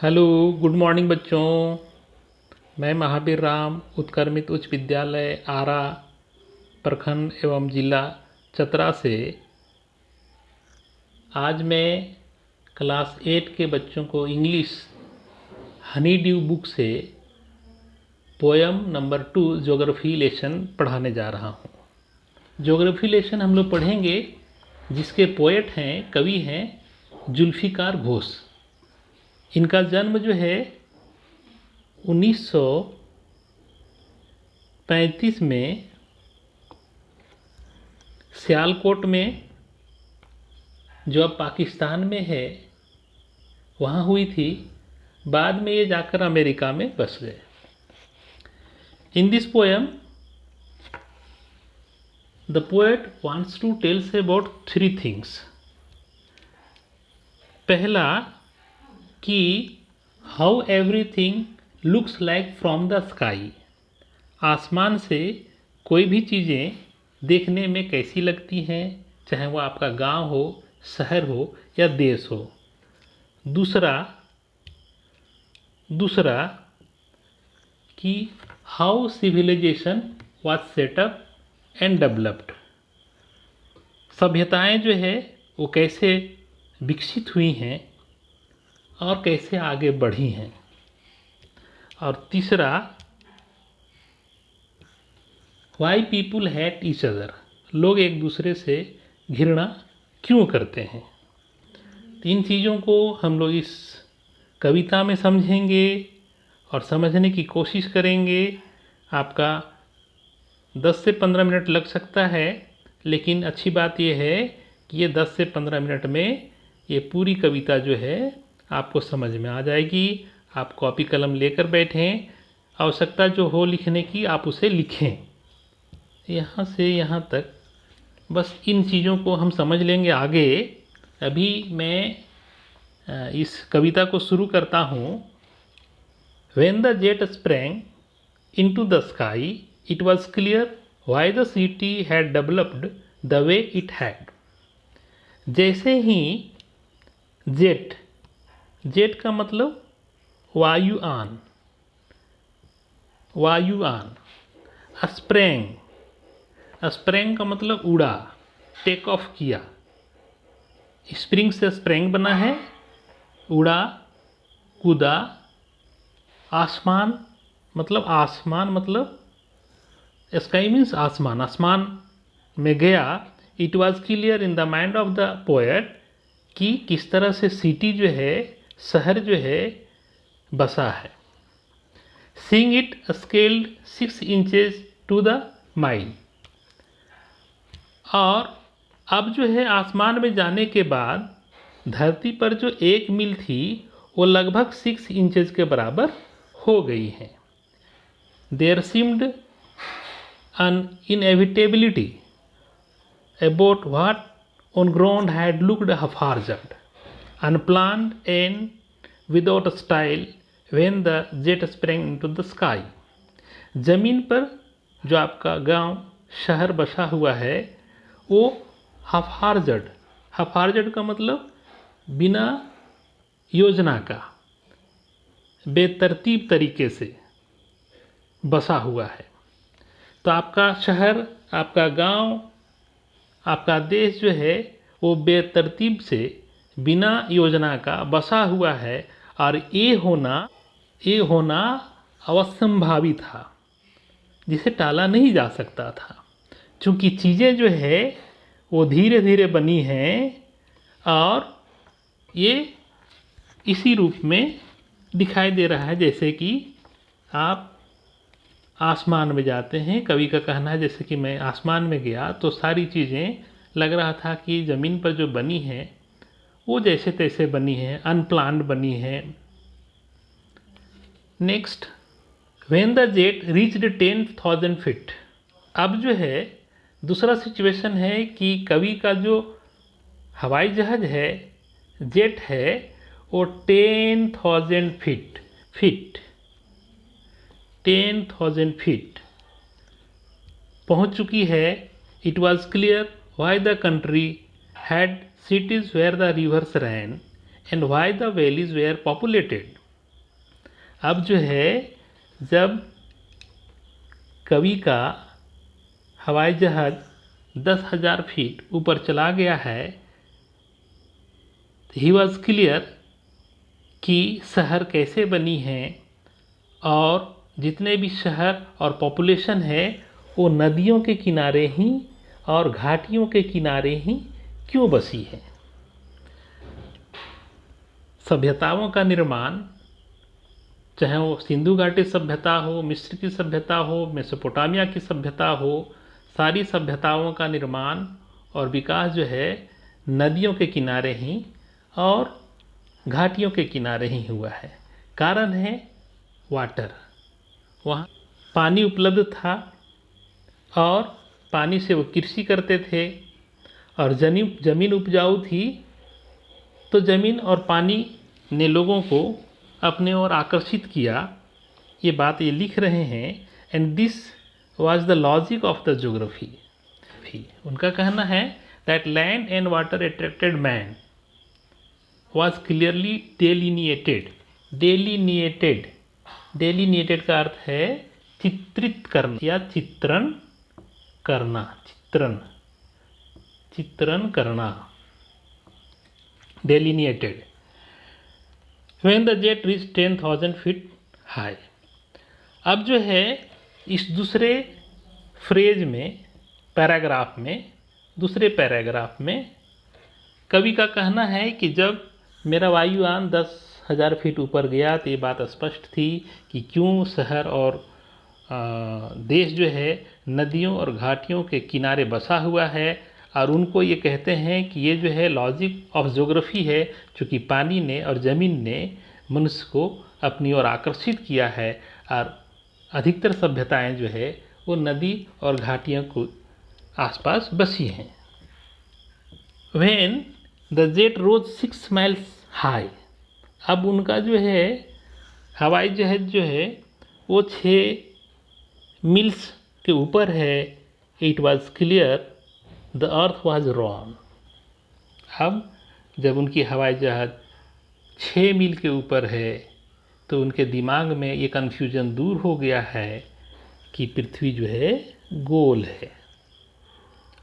Hello, good morning बच्चों। मैं महावीर राम उत्क्रमित उच्च विद्यालय आरा प्रखंड एवं जिला चतरा से आज मैं क्लास 8 के बच्चों को इंग्लिश हनी ड्यू बुक से पोयम नंबर 2 ज्योग्राफी लेसन पढ़ाने जा रहा हूँ। ज्योग्राफी लेसन हम लोग पढ़ेंगे जिसके पोएट हैं, कवि हैं जुल्फ़िकार घोष। इनका जन्म जो है 1935 में सियालकोट में, जो अब पाकिस्तान में है, वहाँ हुई थी। बाद में ये जाकर अमेरिका में बस गए। In this poem the poet wants to tells about 3 things. पहला कि how everything looks like from the sky, आसमान से कोई भी चीज़ें देखने में कैसी लगती हैं, चाहे वो आपका गांव हो, शहर हो या देश हो। दूसरा कि how civilization was set up and developed, सभ्यताएं जो है वो कैसे विकसित हुई हैं और कैसे आगे बढ़ी हैं। और तीसरा, why people hate each other, लोग एक दूसरे से घृणा क्यों करते हैं। 3 चीज़ों को हम लोग इस कविता में समझेंगे और समझने की कोशिश करेंगे। आपका 10 से 15 मिनट लग सकता है, लेकिन अच्छी बात यह है कि ये 10 से 15 मिनट में ये पूरी कविता जो है आपको समझ में आ जाएगी। आप कॉपी कलम लेकर बैठें, आवश्यकता जो हो लिखने की आप उसे लिखें, यहाँ से यहाँ तक। बस इन चीज़ों को हम समझ लेंगे आगे। अभी मैं इस कविता को शुरू करता हूँ। When the jet sprang into the sky, it was clear why the city had developed the way it had. जैसे ही जेट का मतलब वायुयान, स्प्रैंग का मतलब उड़ा, टेक ऑफ किया। स्प्रिंग से स्प्रैंग बना है, उड़ा, कूदा। आसमान मतलब स्काई मीन्स आसमान में गया। It was clear in the mind of the poet कि किस तरह से सिटी जो है, शहर जो है, बसा है। Seeing it scaled 6 inches to the mile, और अब जो है आसमान में जाने के बाद धरती पर जो 1 मील थी वो लगभग 6 इंचेस के बराबर हो गई है। There seemed an inevitability about what on ground had looked haphazard, unplanned and without style when the jet sprang into the sky. जमीन पर जो आपका गांव, शहर बसा हुआ है वो हाफार्जड का मतलब बिना योजना का, बेतरतीब तरीके से बसा हुआ है। तो आपका शहर, आपका गांव, आपका देश जो है वो बेतरतीब से, बिना योजना का बसा हुआ है। और ये होना अवश्यंभावी था, जिसे टाला नहीं जा सकता था, क्योंकि चीज़ें जो है वो धीरे धीरे बनी हैं और ये इसी रूप में दिखाई दे रहा है। जैसे कि आप आसमान में जाते हैं, कवि का कहना है जैसे कि मैं आसमान में गया तो सारी चीज़ें लग रहा था कि ज़मीन पर जो बनी है वो जैसे तैसे बनी है, अनप्लान्ड बनी है। Next, when the jet reached 10,000 feet. अब जो है दूसरा सिचुएशन है कि कवि का जो हवाई जहाज है, जेट है, वो 10,000 फीट 10,000 फीट पहुंच चुकी है। It was clear why the country had cities where the rivers ran and why the valleys were populated. अब जो है जब कवि का हवाई जहाज 10,000 फीट ऊपर चला गया है, ही वॉज क्लियर कि शहर कैसे बनी है और जितने भी शहर और पॉपुलेशन है वो नदियों के किनारे ही और घाटियों के किनारे ही क्यों बसी है। सभ्यताओं का निर्माण, चाहे वो सिंधु घाटी सभ्यता हो, मिस्र की सभ्यता हो, मेसोपोटामिया की सभ्यता हो, सारी सभ्यताओं का निर्माण और विकास जो है नदियों के किनारे ही और घाटियों के किनारे ही हुआ है। कारण है वाटर, वहाँ पानी उपलब्ध था और पानी से वो कृषि करते थे और जमीन उपजाऊ थी, तो ज़मीन और पानी ने लोगों को अपने ओर आकर्षित किया। ये बात ये लिख रहे हैं, and this was the logic of the geography. उनका कहना है that land and water attracted man was clearly delineated. Delineated का अर्थ है चित्रित करना या चित्रण करना, चित्रण करना, delineated. When the jet reached 10,000 feet high। अब जो है इस दूसरे फ्रेज में, दूसरे पैराग्राफ में कवि का कहना है कि जब मेरा वायुयान 10,000 फीट ऊपर गया तो ये बात स्पष्ट थी कि क्यों शहर और देश जो है नदियों और घाटियों के किनारे बसा हुआ है। और उनको ये कहते हैं कि ये जो है लॉजिक ऑफ ज्योग्राफी है, चूँकि पानी ने और ज़मीन ने मनुष्य को अपनी ओर आकर्षित किया है और अधिकतर सभ्यताएं जो है वो नदी और घाटियों को आसपास बसी हैं। When the jet rose 6 miles high। अब उनका जो है हवाई जहाज जो है वो 6 मील्स के ऊपर है। It was clear the earth was wrong. अब जब उनकी हवाई जहाज 6 मील के ऊपर है तो उनके दिमाग में ये कन्फ्यूजन दूर हो गया है कि पृथ्वी जो है गोल है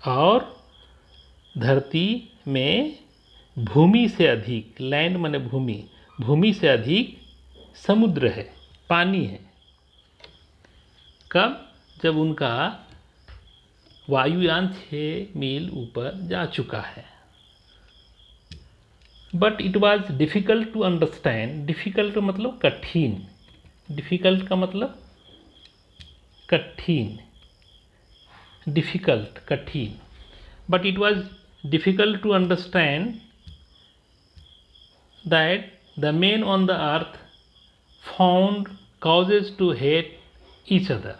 और धरती में भूमि से अधिक, लैंड माने भूमि, भूमि से अधिक समुद्र है, पानी है। कब? जब उनका वायुयान 6 मील ऊपर जा चुका है। But it was difficult to understand. Difficult मतलब कठिन, डिफ़िकल्ट का मतलब कठिन, डिफ़िकल्ट कठिन। But it was difficult to understand that the men on the earth found causes to hate each other,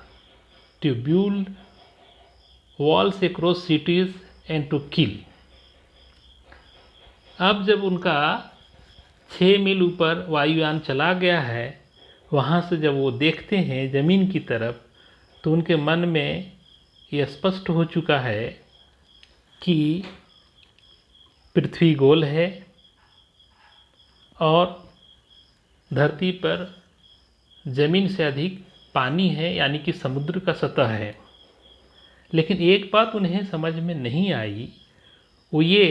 to build walls across cities and to kill। अब जब उनका 6 मील ऊपर वायुयान चला गया है, वहाँ से जब वो देखते हैं ज़मीन की तरफ तो उनके मन में ये स्पष्ट हो चुका है कि पृथ्वी गोल है और धरती पर ज़मीन से अधिक पानी है, यानी कि समुद्र का सतह है। लेकिन एक बात उन्हें समझ में नहीं आई, वो ये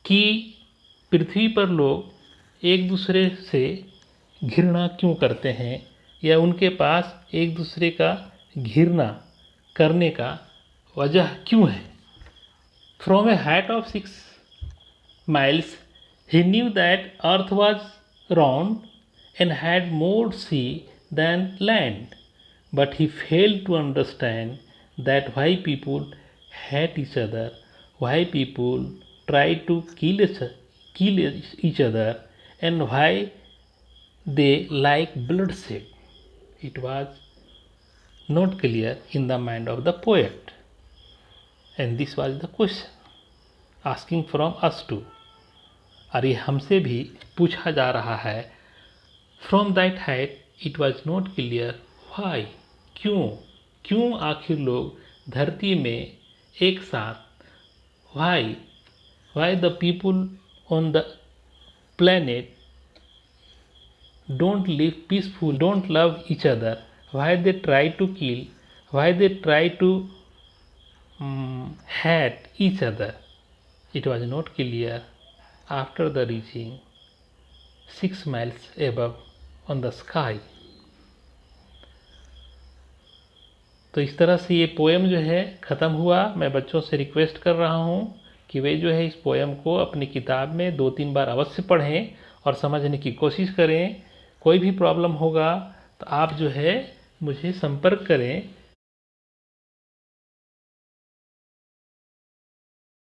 कि पृथ्वी पर लोग एक दूसरे से घृणा क्यों करते हैं या उनके पास एक दूसरे का घृणा करने का वजह क्यों है। From A height of 6 miles he knew that earth was round and had more sea than land, but he failed to understand that why people hate each other, why people try to kill each other, and why they like bloodshed. It was not clear in the mind of the poet, and this was the question asking from us too। और ये हमसे भी पूछा जा रहा है। From that height it was not clear why, क्यों आखिर लोग धरती में एक साथ, why the people on the planet don't live peaceful, don't love each other, why they try to kill, why they try to hate each other. It was not clear after the reaching 6 miles above on the sky. तो इस तरह से ये poem जो है ख़त्म हुआ। मैं बच्चों से रिक्वेस्ट कर रहा हूँ कि वे जो है इस पोएम को अपनी किताब में 2-3 बार अवश्य पढ़ें और समझने की कोशिश करें। कोई भी प्रॉब्लम होगा तो आप जो है मुझे संपर्क करें।